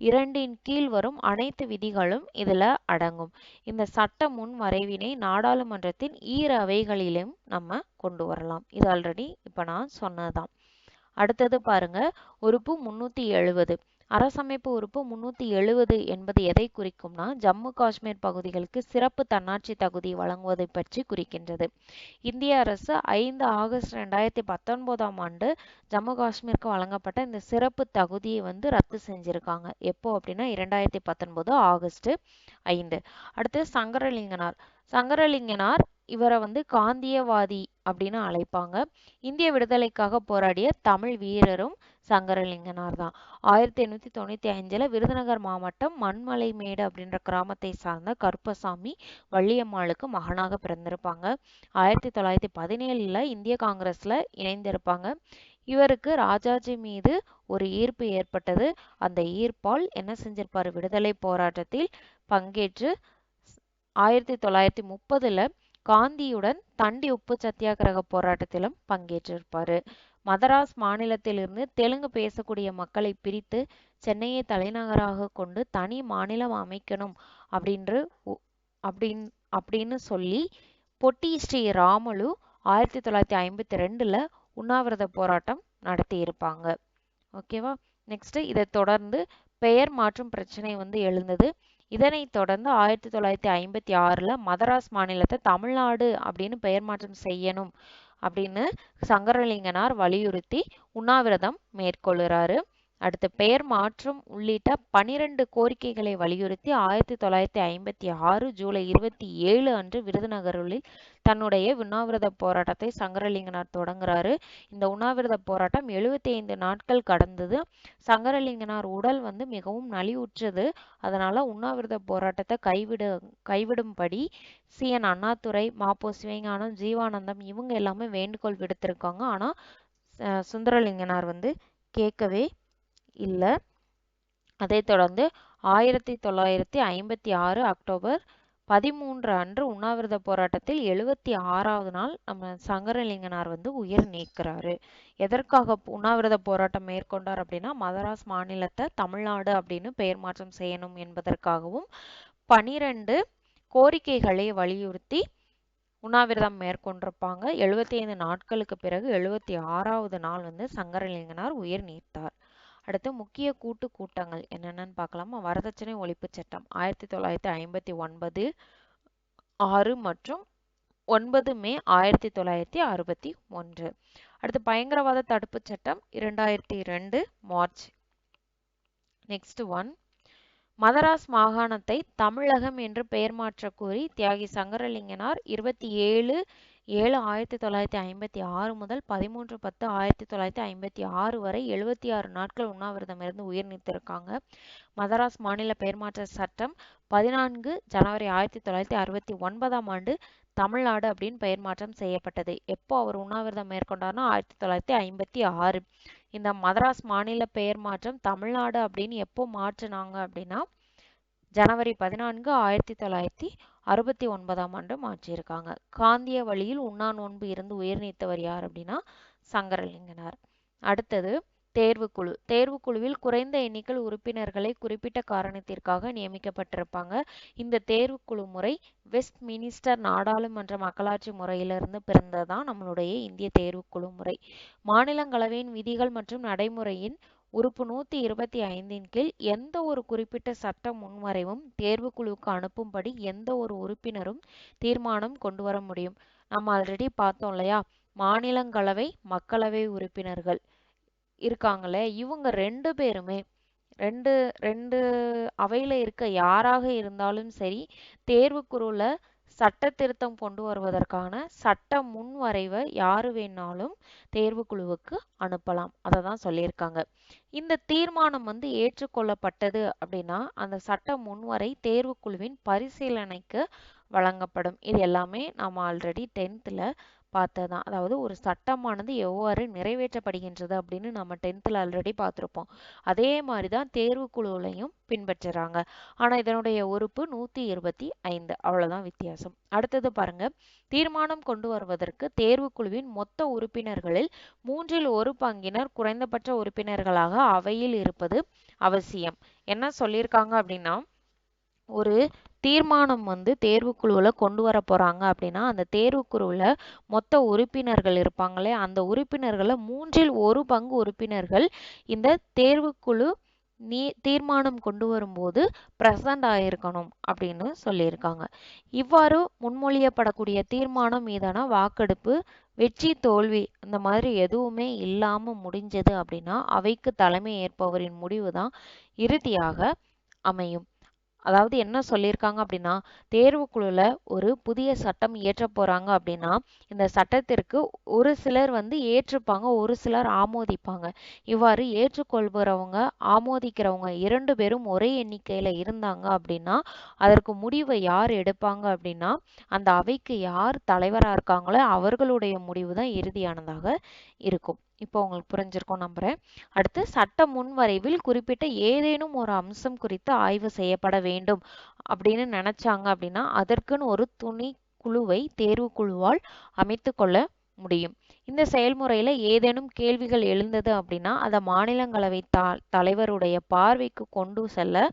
2 கீழ் வரும் அனைத்து விதிகளும் இதுல அடங்கும். இந்த சட்ட முன் வரைவினை நாடாளுமன்றத்தின் அவைகளிலும் நம்ம கொண்டு வரலாம். இது ஆல்ரெடி இப்ப நான் சொன்னதுதான். அடுத்தது பாருங்க, உறுப்பு 370. அரசமைப்பு உறுப்பு 370 என்பது எதை குறிக்கும்னா ஜம்மு காஷ்மீர் பகுதிகளுக்கு சிறப்பு தன்னாட்சி தகுதி வழங்குவதை பற்றி குறிக்கின்றது. இந்திய அரசு 5 ஆகஸ்ட் 2019 ஆண்டு ஜம்மு காஷ்மீருக்கு வழங்கப்பட்ட இந்த சிறப்பு தகுதியை வந்து ரத்து செஞ்சிருக்காங்க. எப்போ அப்படின்னா 2019 ஆகஸ்ட் 5. அடுத்து சங்கரலிங்கனார் இவரை வந்து காந்தியவாதி அப்படின்னு அழைப்பாங்க. இந்திய விடுதலைக்காக போராடிய தமிழ் வீரரும் சங்கரலிங்கனார் தான். 1895 விருதுநகர் மாவட்டம் மண்மலைமேடு அப்படின்ற கிராமத்தை சார்ந்த கருப்பசாமி வள்ளியம்மாளுக்கு மகனாக பிறந்திருப்பாங்க. 1917 இந்திய காங்கிரஸ்ல இணைந்திருப்பாங்க. இவருக்கு ராஜாஜி மீது ஒரு ஈர்ப்பு ஏற்பட்டது. அந்த ஈர்ப்பால் என்ன செஞ்சிருப்பாரு, விடுதலை போராட்டத்தில் பங்கேற்று 1930 காந்தியுடன் தண்டி உப்பு சத்தியாகிரக போராட்டத்திலும் பங்கேற்றிருப்பாரு. மதராஸ் மாநிலத்திலிருந்து தெலுங்கு பேசக்கூடிய மக்களை பிரித்து சென்னையை தலைநகராக கொண்டு தனி மாநிலம் அமைக்கணும் அப்படின்னு சொல்லி பொட்டி ஸ்ரீ ராமுலு 1952ல் உண்ணாவிரத போராட்டம் நடத்தி இருப்பாங்க. ஓகேவா. நெக்ஸ்ட் இதை தொடர்ந்து பெயர் மாற்றும் பிரச்சனை வந்து எழுந்தது. இதனைத் தொடர்ந்து 1956ல் மதராஸ் மாநிலத்தை தமிழ்நாடு அப்படின்னு பெயர் மாற்றம் செய்யணும் அப்படின்னு சங்கரலிங்கனார் வலியுறுத்தி உண்ணாவிரதம் மேற்கொள்கிறாரு. அடுத்து பெயர் மாற்றம் உள்ளிட்ட 12 கோரிக்கைகளை வலியுறுத்தி 1956 ஜூலை 27 அன்று விருதுநகரில் தன்னுடைய உண்ணாவிரத போராட்டத்தை சங்கரலிங்கனார் தொடங்குறாரு. இந்த உண்ணாவிரத போராட்டம் 75 நாட்கள் கடந்தது. சங்கரலிங்கனார் உடல் வந்து மிகவும் நலிவுற்றது. அதனால உண்ணாவிரத போராட்டத்தை கைவிடும்படி சி.என். அண்ணாதுரை, மா.பொ. சிவஞானம், ஜீவானந்தம் இவங்க எல்லாமே வேண்டுகோள் விடுத்திருக்காங்க. ஆனா சுந்தரலிங்கனார் வந்து கேட்கவே இல்லை. அதைத் தொடர்ந்து 1956 அக்டோபர் 13 அன்று உண்ணாவிரத போராட்டத்தில் 76வது நாள் நம்ம சங்கரலிங்கனார் வந்து உயிர் நீக்கிறாரு. எதற்காக உண்ணாவிரத போராட்டம் மேற்கொண்டார் அப்படின்னா மதராஸ் மாநிலத்தை தமிழ்நாடு அப்படின்னு பெயர் மாற்றம் செய்யணும் என்பதற்காகவும் 12 கோரிக்கைகளை வலியுறுத்தி உண்ணாவிரதம் மேற்கொண்டிருப்பாங்க. 75 நாட்களுக்கு பிறகு 76வது நாள் வந்து சங்கரலிங்கனார் உயிர் நீத்தார். அடுத்து முக்கிய கூட்டங்கள் என்னென்னு பார்க்கலாமா. வரதட்சணை ஒழிப்பு சட்டம் 1959, 6 மற்றும் 9 மே 1961. அடுத்து பயங்கரவாத தடுப்பு சட்டம் 2002 மார்ச். நெக்ஸ்ட் ஒன், மதராஸ் மாகாணத்தை தமிழகம் என்று பெயர் மாற்ற கோரி தியாகி சங்கரலிங்கனார் 27/7/1956 முதல் 13/10/1956 வரை 76 நாட்கள் உண்ணாவிரதம் இருந்து உயிர் நீத்திருக்காங்க. மதராஸ் மாநில பெயர் மாற்ற சட்டம் 14 ஜனவரி 1969ஆம் ஆண்டு தமிழ்நாடு அப்படின்னு பெயர் மாற்றம் செய்யப்பட்டது. எப்போ அவர் உண்ணாவிரதம் மேற்கொண்டார்னா 1956. இந்த மதராஸ் மாநில பெயர் மாற்றம் தமிழ்நாடு அப்படின்னு எப்போ மாற்றினாங்க அப்படின்னா ஜனவரி 14, 1969ஆம் ஆண்டு மாற்றியிருக்காங்க. காந்திய வழியில் உண்ணா நோன்பு இருந்து உயிர் நீத்தவர் யார் அப்படின்னா சங்கரலிங்கனார். அடுத்தது தேர்வுக்குழு. தேர்வுக்குழுவில் குறைந்த எண்ணிக்கை உறுப்பினர்களை குறிப்பிட்ட காரணத்திற்காக நியமிக்கப்பட்டிருப்பாங்க. இந்த தேர்வுக்குழு முறை வெஸ்ட் மினிஸ்டர் நாடாளுமன்ற மக்களாட்சி முறையிலிருந்து பிறந்ததான் நம்மளுடைய இந்திய தேர்வுக்குழு முறை. மாநிலங்களவையின் விதிகள் மற்றும் நடைமுறையின் உறுப்பு 125 கீழ் எந்த ஒரு குறிப்பிட்ட சட்ட முன்வரைவும் தேர்வுக்குழுவுக்கு அனுப்பும்படி எந்த ஒரு உறுப்பினரும் தீர்மானம் கொண்டு வர முடியும். நம்ம ஆல்ரெடி பார்த்தோம் இல்லையா, மாநிலங்களவை மக்களவை உறுப்பினர்கள் இருக்காங்களே, இவங்க 2 பேருமே ரெண்டு அவையில இருக்க யாராக இருந்தாலும் சரி தேர்வுக்குழுல சட்ட திருத்தம் கொண்டு வருவதற்கான சட்ட முன்வரைவை யாரு வேணாலும் தேர்வுக்குழுவுக்கு அனுப்பலாம். அதை தான் சொல்லியிருக்காங்க. இந்த தீர்மானம் வந்து ஏற்றுக்கொள்ளப்பட்டது அப்படின்னா அந்த சட்ட முன்வரை தேர்வுக்குழுவின் பரிசீலனைக்கு வழங்கப்படும். இது எல்லாமே நம்ம ஆல்ரெடி 10th பார்த்ததுதான். அதாவது ஒரு சட்டமானது எவ்வாறு நிறைவேற்றப்படுகின்றது அப்படின்னு நம்ம 10th ஆல்ரெடி பார்த்துருப்போம். அதே மாதிரிதான் தேர்வுக்குழுலையும் பின்பற்றுறாங்க. ஆனா இதனுடைய உறுப்பு 125, அவ்வளவுதான் வித்தியாசம். அடுத்தது பாருங்க, தீர்மானம் கொண்டு வருவதற்கு தேர்வுக்குழுவின் மொத்த உறுப்பினர்களில் 1/3 குறைந்தபட்ச உறுப்பினர்களாக அவையில் இருப்பது அவசியம். என்ன சொல்லியிருக்காங்க அப்படின்னா, ஒரு தீர்மானம் வந்து தேர்வுக்குழுவில் கொண்டு வர போறாங்க அப்படின்னா அந்த தேர்வுக்குழுவில் மொத்த உறுப்பினர்கள் இருப்பாங்களே, அந்த உறுப்பினர்களை 1/3 உறுப்பினர்கள் இந்த தேர்வுக்குழு தீர்மானம் கொண்டு வரும்போது பிரசன்ட் ஆயிருக்கணும் அப்படின்னு சொல்லியிருக்காங்க. இவ்வாறு முன்மொழியப்படக்கூடிய தீர்மானம் மீதான வாக்கெடுப்பு வெற்றி தோல்வி இந்த மாதிரி எதுவுமே இல்லாம முடிஞ்சது அப்படின்னா அவைக்கு தலைமை ஏற்பவரின் முடிவு தான் இறுதியாக அமையும். அதாவது என்ன சொல்லியிருக்காங்க அப்படின்னா, தேர்வுக்குழுல ஒரு புதிய சட்டம் இயற்ற போறாங்க அப்படின்னா இந்த சட்டத்திற்கு ஒரு சிலர் வந்து ஏற்றுப்பாங்க, ஒரு சிலர் ஆமோதிப்பாங்க. இவ்வாறு ஏற்றுக்கொள்பவங்க ஆமோதிக்கிறவங்க 2 பேரும் ஒரே எண்ணிக்கையில இருந்தாங்க அப்படின்னா அதற்கு முடிவை யார் எடுப்பாங்க அப்படின்னா அந்த அவைக்கு யார் தலைவரா இருக்காங்களோ அவர்களுடைய முடிவு தான் இறுதியானதாக இருக்கும். இப்போ உங்களுக்கு புரிஞ்சிருக்கும் நம்புறேன். அடுத்து சட்ட முன்வரைவில் குறிப்பிட்ட ஏதேனும் ஒரு அம்சம் குறித்து ஆய்வு செய்யப்பட வேண்டும் அப்படின்னு நினைச்சாங்க அப்படின்னா அதற்குன்னு ஒரு துணை குழுவை தேர்வுக்குழுவால் அமைத்து கொள்ள முடியும். இந்த செயல்முறையில ஏதேனும் கேள்விகள் எழுந்தது அப்படின்னா அதை மாநிலங்களவை தலைவருடைய பார்வைக்கு கொண்டு செல்ல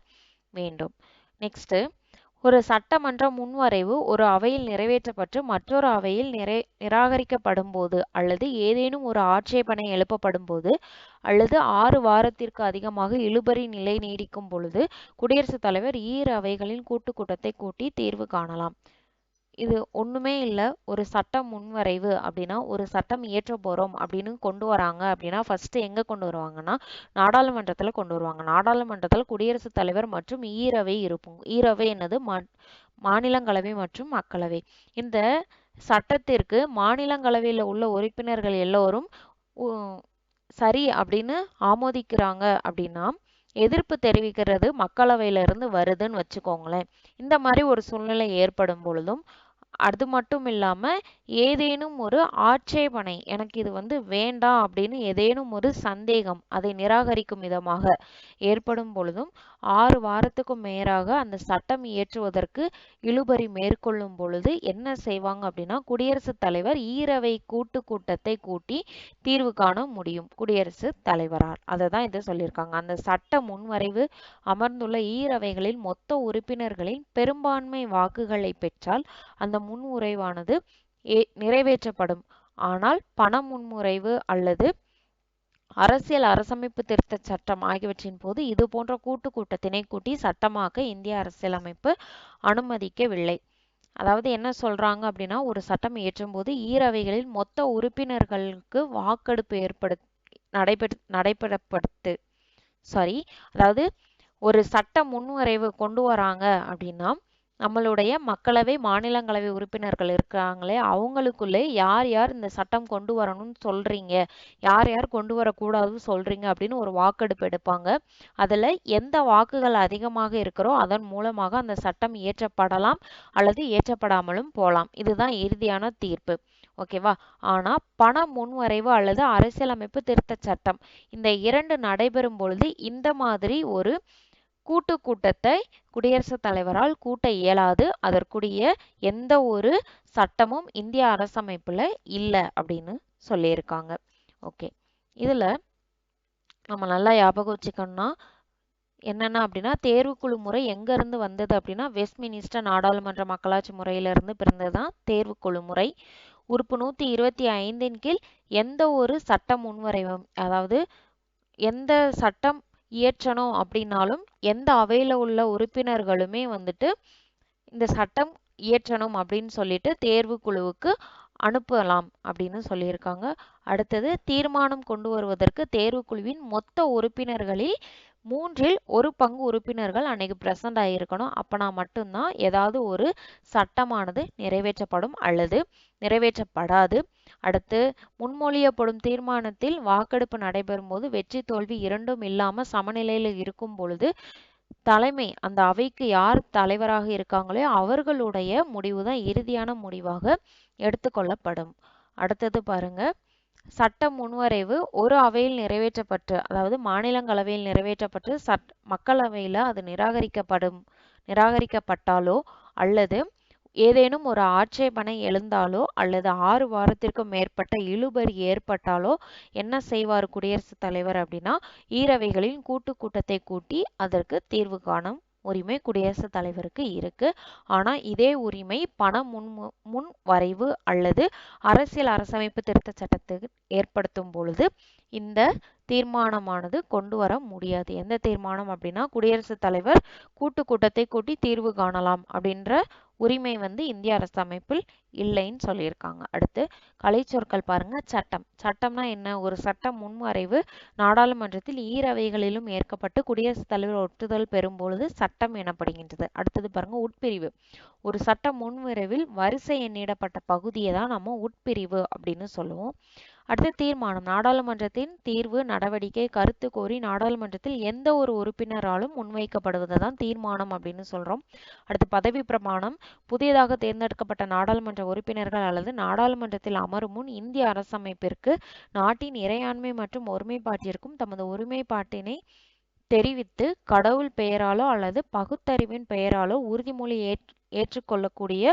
வேண்டும். நெக்ஸ்ட், ஒரு சட்டமன்ற முன்வரைவு ஒரு அவையில் நிறைவேற்றப்பட்டு மற்றொரு அவையில் நிராகரிக்கப்படும் போது அல்லது ஏதேனும் ஒரு ஆட்சேபனை எழுப்பப்படும் போது அல்லது 6 வாரத்திற்கு அதிகமாக இழுபறி நிலை நீடிக்கும் பொழுது குடியரசுத் தலைவர் ஈர் அவைகளின் கூட்டத்தை கூட்டி தீர்வு காணலாம். இது ஒண்ணுமே இல்ல. ஒரு சட்டம் முன்வரைவு அப்படின்னா ஒரு சட்டம் இயற்ற போறோம் அப்படின்னு கொண்டு வராங்க அப்படின்னா ஃபர்ஸ்ட் எங்க கொண்டு வருவாங்கன்னா நாடாளுமன்றத்துல கொண்டு வருவாங்க. நாடாளுமன்றத்துல குடியரசுத் தலைவர் மற்றும் ஈரவை இருக்கும். ஈரவை என்னது மாநிலங்களவை மற்றும் மக்களவை. இந்த சட்டத்திற்கு மாநிலங்களவையில உள்ள உறுப்பினர்கள் எல்லோரும் சரி அப்படின்னு ஆமோதிக்கிறாங்க அப்படின்னா எதிர்ப்பு தெரிவிக்கிறது மக்களவையில இருந்து வருதுன்னு வச்சுக்கோங்களேன். இந்த மாதிரி ஒரு சூழ்நிலை ஏற்படும் பொழுதும் அது மட்டும் இல்லாம ஏதேனும் ஒரு ஆட்சேபனை எனக்கு இது வேண்டாம் அப்படின்னு ஏதேனும் ஒரு சந்தேகம் அதை நிராகரிக்கும் விதமாக ஏற்படும் பொழுதும் 6 வாரத்துக்கும் மேலாக அந்த சட்டம் இயற்றுவதற்கு இழுபறி மேற்கொள்ளும் பொழுது என்ன செய்வாங்க அப்படின்னா குடியரசுத் தலைவர் ஈரவை கூட்டத்தை கூட்டி தீர்வு காண முடியும் குடியரசுத் தலைவரால். அதை தான் இதை சொல்லியிருக்காங்க. அந்த சட்ட முன்வரைவு அமர்ந்துள்ள ஈரவைகளில் மொத்த உறுப்பினர்களின் பெரும்பான்மை வாக்குகளை பெற்றால் அந்த முன்முறைவானது நிறைவேற்றப்படும். ஆனால் பண முன்முறைவு அல்லது அரசியல் அரசமைப்பு திருத்த சட்டம் ஆகியவற்றின் போது இது போன்ற கூட்டத்தினை கூட்டி சட்டமாக்க இந்திய அரசியலமைப்பு அனுமதிக்கவில்லை. அதாவது என்ன சொல்றாங்க அப்படின்னா ஒரு சட்டம் இயற்றும் போது ஈரவைகளில் மொத்த உறுப்பினர்களுக்கு வாக்கெடுப்பு நடைபெறப்படுத்து அதாவது ஒரு சட்ட முன்வரைவு கொண்டு வராங்க அப்படின்னா நம்மளுடைய மக்களவை மாநிலங்களவை உறுப்பினர்கள் இருக்காங்களே அவங்களுக்குள்ளே யார் யார் இந்த சட்டம் கொண்டு வரணும்னு சொல்றீங்க, யார் யார் கொண்டு வரக்கூடாதுன்னு சொல்றீங்க அப்படின்னு ஒரு வாக்கெடுப்பு எடுப்பாங்க. அதுல எந்த வாக்குகள் அதிகமாக இருக்கிறோ அதன் மூலமாக அந்த சட்டம் இயற்றப்படலாம் அல்லது இயற்றப்படாமலும் போகலாம். இதுதான் இறுதியான தீர்ப்பு. ஓகேவா? ஆனா பண முன்வரைவு அல்லது அரசியலமைப்பு திருத்த சட்டம் இந்த இரண்டு நடைபெறும் பொழுது இந்த மாதிரி ஒரு கூட்டத்தை குடியரசுத் தலைவரால் கூட்ட இயலாது. அதற்குரிய எந்த ஒரு சட்டமும் இந்திய அரசமைப்புல இல்லை அப்படின்னு சொல்லியிருக்காங்க. ஓகே, இதுல நம்ம நல்லா ஞாபகம் வச்சுக்கணும்னா என்னன்னா அப்படின்னா தேர்வுக்குழு முறை எங்க இருந்து வந்தது அப்படின்னா வெஸ்ட்மினிஸ்டர் நாடாளுமன்ற மக்களாட்சி முறையிலிருந்து பிறந்ததுதான் தேர்வுக்குழு முறை. உறுப்பு 125 கீழ் எந்த ஒரு சட்ட முன்வரைவும் அதாவது எந்த சட்டம் இயற்றணும் அப்படின்னாலும் எந்த அவையில உள்ள உறுப்பினர்களுமே இந்த சட்டம் இயற்றணும் அப்படின்னு சொல்லிட்டு தேர்வு குழுவுக்கு அனுப்பலாம் அப்படின்னு சொல்லியிருக்காங்க. அடுத்தது தீர்மானம் கொண்டு வருவதற்கு தேர்வு குழுவின் மொத்த உறுப்பினர்களில் 1/3 பங்கு உறுப்பினர்கள் அன்னைக்கு பிரசன்ட் ஆகியிருக்கணும். அப்பனா மட்டும்தான் ஏதாவது ஒரு சட்டமானது நிறைவேற்றப்படும் அல்லது நிறைவேற்றப்படாது. அடுத்து முன்மொழியப்படும் தீர்மானத்தில் வாக்கெடுப்பு நடைபெறும் போது வெற்றி தோல்வி இரண்டும் இல்லாம சமநிலையில இருக்கும் பொழுது தலைமை அந்த அவைக்கு யார் தலைவராக இருக்காங்களோ அவர்களுடைய முடிவுதான் இறுதியான முடிவாக எடுத்துக்கொள்ளப்படும். அடுத்தது பாருங்க, சட்ட முன்வரைவு ஒரு அவையில் நிறைவேற்றப்பட்டு அதாவது மாநிலங்களவையில் நிறைவேற்றப்பட்டு மக்களவையில அது நிராகரிக்கப்பட்டாலோ அல்லது ஏதேனும் ஒரு ஆட்சேபனை எழுந்தாலோ அல்லது 6 வாரத்திற்கும் மேற்பட்ட இழுபறி ஏற்பட்டாலோ என்ன செய்வார் குடியரசுத் தலைவர் அப்படின்னா ஈரவைகளின் கூட்டத்தை கூட்டி அதற்கு தீர்வு காணும் உரிமை குடியரசுத் தலைவருக்கு இருக்கு. ஆனா இதே உரிமை பண முன்வரைவு அல்லது அரசியல் அரசமைப்பு திருத்த சட்டத்துக்கு ஏற்படுத்தும் பொழுது இந்த தீர்மானமானது கொண்டு வர முடியாது. எந்த தீர்மானம் அப்படின்னா குடியரசுத் தலைவர் கூட்டத்தை கூட்டி தீர்வு காணலாம் அப்படின்ற உரிமை இந்திய அரசமைப்பில் இல்லைன்னு சொல்லியிருக்காங்க. அடுத்து கலைச்சொற்கள் பாருங்க. சட்டம்னா என்ன? ஒரு சட்டம் முன்வரைவு நாடாளுமன்றத்தில் ஈரவைகளிலும் ஏற்கப்பட்டு குடியரசுத் தலைவர் ஒப்புதல் பெறும் பொழுது சட்டம் எனப்படுகின்றது. அடுத்தது பாருங்க உட்பிரிவு. ஒரு சட்ட முன்வரைவில் வரிசை எண்ணிடப்பட்ட பகுதியை தான் நம்ம உட்பிரிவு அப்படின்னு சொல்லுவோம். அடுத்து தீர்மானம். நாடாளுமன்றத்தின் தீர்வு நடவடிக்கை கருத்து கோரி நாடாளுமன்றத்தில் எந்த ஒரு உறுப்பினராலும் முன்வைக்கப்படுவதை தான் தீர்மானம் அப்படின்னு சொல்றோம். அடுத்து பதவி பிரமாணம். புதியதாக தேர்ந்தெடுக்கப்பட்ட நாடாளுமன்ற உறுப்பினர்கள் அல்லது நாடாளுமன்றத்தில் அமரும் முன் இந்திய அரசமைப்பிற்கு நாட்டின் இறையாண்மை மற்றும் ஒருமைப்பாட்டிற்கும் தமது ஒருமைப்பாட்டினை தெரிவித்து கடவுள் பெயராலோ அல்லது பகுத்தறிவின் பெயராலோ உறுதிமொழி ஏற்றுக்கொள்ளக்கூடிய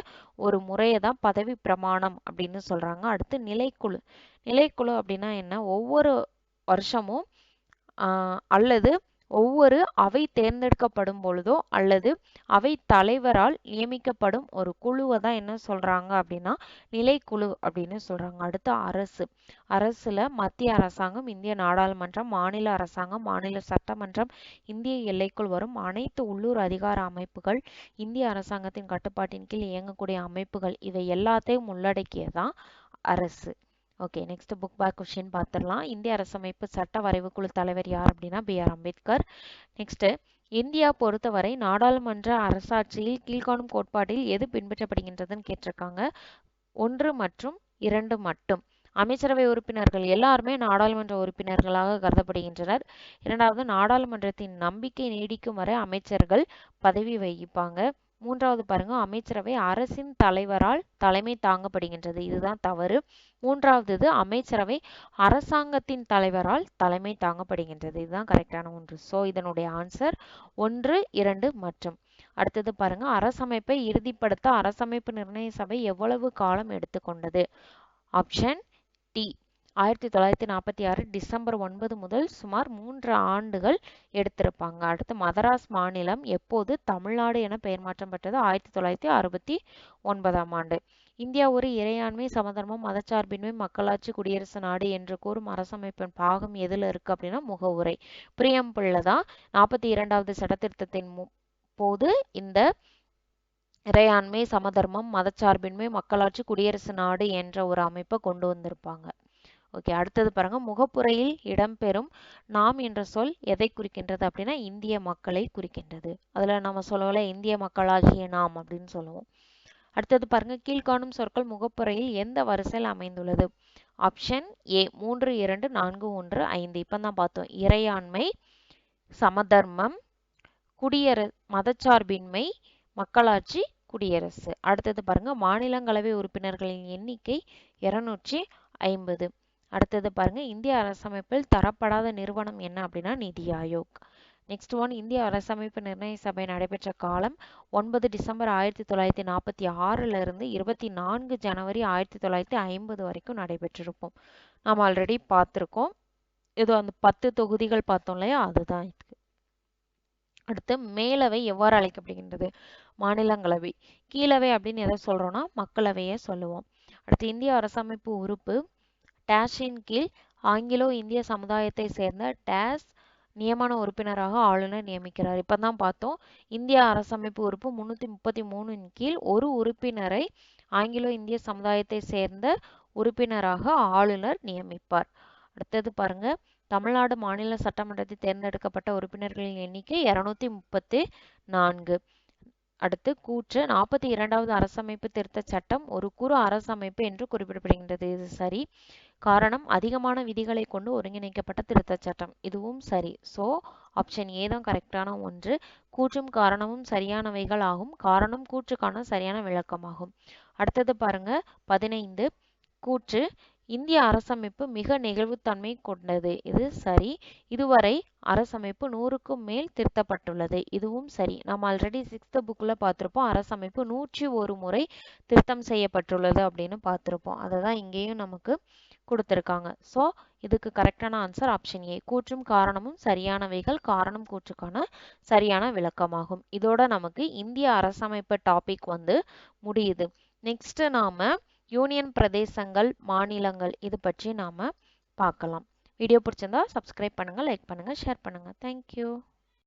ஒரு முறையை தான் பதவி பிரமாணம் அப்படின்னு சொல்றாங்க. அடுத்து நிலைக்குழு அப்படின்னா என்ன? ஒவ்வொரு வருஷமும் அல்லது ஒவ்வொரு அவை தேர்ந்தெடுக்கப்படும் பொழுதோ அல்லது அவை தலைவரால் நியமிக்கப்படும் ஒரு குழுவை தான் என்ன சொல்றாங்க அப்படின்னா நிலைக்குழு அப்படின்னு சொல்றாங்க. அடுத்து அரசு. அரசுல மத்திய அரசாங்கம், இந்திய நாடாளுமன்றம், மாநில அரசாங்கம், மாநில சட்டமன்றம், இந்திய எல்லைக்குள் வரும் அனைத்து உள்ளூர் அதிகார அமைப்புகள், இந்திய அரசாங்கத்தின் கட்டுப்பாட்டின் கீழ் இயங்கக்கூடிய அமைப்புகள், இவை எல்லாத்தையும் உள்ளடக்கியதான் அரசு. Okay, next book back question பார்த்துடலாம். இந்திய அரசமைப்பு சட்ட வரைவு குழு தலைவர் யார் அப்படின்னா B.R. அம்பேத்கர். நெக்ஸ்ட், இந்தியா பொறுத்தவரை நாடாளுமன்ற அரசாட்சியில் கீழ்காணும் கோட்பாட்டில் எது பின்பற்றப்படுகின்றதுன்னு கேட்டிருக்காங்க. 1 மற்றும் 2 மட்டும். அமைச்சரவை உறுப்பினர்கள் எல்லாருமே நாடாளுமன்ற உறுப்பினர்களாக கருதப்படுகின்றனர். இரண்டாவது, நாடாளுமன்றத்தின் நம்பிக்கை நீடிக்கும் வரை அமைச்சர்கள் பதவி வகிப்பாங்க. மூன்றாவது பாருங்க, அமைச்சரவை அரசின் தலைவரால் தலைமை தாங்கப்படுகின்றது. இதுதான் தவறு. மூன்றாவது, அமைச்சரவை அரசாங்கத்தின் தலைவரால் தலைமை தாங்கப்படுகின்றது. இதுதான் கரெக்டான ஒன்று. ஸோ இதனுடைய ஆன்சர் 1, 2 மற்றும். அடுத்தது பாருங்க, அரசமைப்பை இறுதிப்படுத்த அரசமைப்பு நிர்ணய சபை எவ்வளவு காலம் எடுத்துக்கொண்டது? ஆப்ஷன் டி, 1946 டிசம்பர் 9 முதல் சுமார் 3 ஆண்டுகள் எடுத்திருப்பாங்க. அடுத்து, மதராஸ் மாநிலம் எப்போது தமிழ்நாடு என பெயர் மாற்றம் பெற்றது? 1969ஆம் ஆண்டு. இந்தியா ஒரு இறையாண்மை, சமதர்மம், மதச்சார்பின்மை, மக்களாட்சி, குடியரசு நாடு என்று கூறும் அரசமைப்பின் பாகம் எதுல இருக்கு அப்படின்னா முகவுரை, பிரியம்பிள்ள தான் 42வது சட்டத்திருத்தத்தின் போது இந்த இறையாண்மை, சமதர்மம், மதச்சார்பின்மை, மக்களாட்சி, குடியரசு நாடு என்ற ஒரு அமைப்பை கொண்டு வந்திருப்பாங்க. ஓகே, அடுத்தது பாருங்க, முகப்புரையில் இடம்பெறும் நாம் என்ற சொல் எதை குறிக்கின்றது அப்படின்னா இந்திய மக்களை குறிக்கின்றது. அதுல நம்ம சொல்லுவோம்ல இந்திய மக்களாகிய நாம் அப்படின்னு சொல்லுவோம். அடுத்தது பாருங்க, கீழ்காணும் சொற்கள் முகப்புரையில் எந்த வரிசையில் அமைந்துள்ளது? Option A 3, 2, 4, 1, 5. இப்பதான் பார்த்தோம். இறையாண்மை, சமதர்மம், மதச்சார்பின்மை, மக்களாட்சி, குடியரசு. அடுத்தது பாருங்க, மாநிலங்களவை உறுப்பினர்களின் எண்ணிக்கை 250. அடுத்தது பாருங்க, இந்திய அரசமைப்பில் தரப்படாத நிறுவனம் என்ன அப்படின்னா நிதி ஆயோக். நெக்ஸ்ட் ஒன், இந்திய அரசமைப்பு நிர்ணய சபை நடைபெற்ற காலம் 9 டிசம்பர் 1946 இருந்து 24 ஜனவரி 1950 வரைக்கும் நடைபெற்றிருப்போம். நாம் ஆல்ரெடி பார்த்துருக்கோம். இது அந்த 10 தொகுதிகள் பார்த்தோம் இல்லையா, அதுதான் இது. அடுத்து, மேலவை எவ்வாறு அழைக்கப்படுகின்றது? மாநிலங்களவை. கீழவை அப்படின்னு எதை சொல்றோம்னா மக்களவையை சொல்லுவோம். அடுத்து, இந்திய அரசமைப்பு உறுப்பு டேஷின் கீழ் ஆங்கிலோ இந்திய சமுதாயத்தை சேர்ந்த டேஷ் நியமன உறுப்பினராக ஆளுநர் நியமிக்கிறார். இப்பதான் பார்த்தோம். இந்திய அரசமைப்பு உறுப்பு 333 கீழ் ஒரு உறுப்பினரை ஆங்கிலோ இந்திய சமுதாயத்தை சேர்ந்த உறுப்பினராக ஆளுநர் நியமிப்பார். அடுத்தது பாருங்க, தமிழ்நாடு மாநில சட்டமன்றத்தில் தேர்ந்தெடுக்கப்பட்ட உறுப்பினர்களின் எண்ணிக்கை 234. அடுத்து, கூற்று 42வது அரசமைப்பு திருத்த சட்டம் ஒரு குறு அரசமைப்பு என்று குறிப்பிடப்படுகின்றது. இது சரி. காரணம், அதிகமான விதிகளை கொண்டு ஒருங்கிணைக்கப்பட்ட திருத்த சட்டம். இதுவும் சரி. ஸோ ஆப்ஷன் ஏ தான் கரெக்டான ஒன்று. கூற்றும் காரணமும் சரியானவைகள் ஆகும். காரணம் கூற்றுக்கான சரியான விளக்கமாகும். அடுத்தது பாருங்க, 15. கூற்று இந்திய அரசமைப்பு மிக நெகிழ்வுத்தன்மை கொண்டது. இது சரி. இதுவரை அரசமைப்பு 100க்கும் மேல் திருத்தப்பட்டுள்ளது. இதுவும் சரி. நம்ம ஆல்ரெடி 6th புக்ல பார்த்திருப்போம். அரசமைப்பு 101 முறை திருத்தம் செய்யப்பட்டுள்ளது அப்படின்னு பார்த்திருப்போம். அதை தான் இங்கேயும் நமக்கு கொடுத்திருக்காங்க. ஸோ இதுக்கு கரெக்டான ஆன்சர் ஆப்ஷன் ஏ. கூற்றும் காரணமும் சரியானவைகள், காரணம் கூற்றுக்கான சரியான விளக்கமாகும். இதோட நமக்கு இந்திய அரசமைப்பு டாபிக் முடியுது. நெக்ஸ்ட் நாம யூனியன் பிரதேசங்கள், மாநிலங்கள் இது பற்றி நாம பார்க்கலாம். வீடியோ பிடிச்சிருந்தா சப்ஸ்கிரைப் பண்ணுங்க, லைக் பண்ணுங்க, ஷேர் பண்ணுங்க. தேங்க்யூ.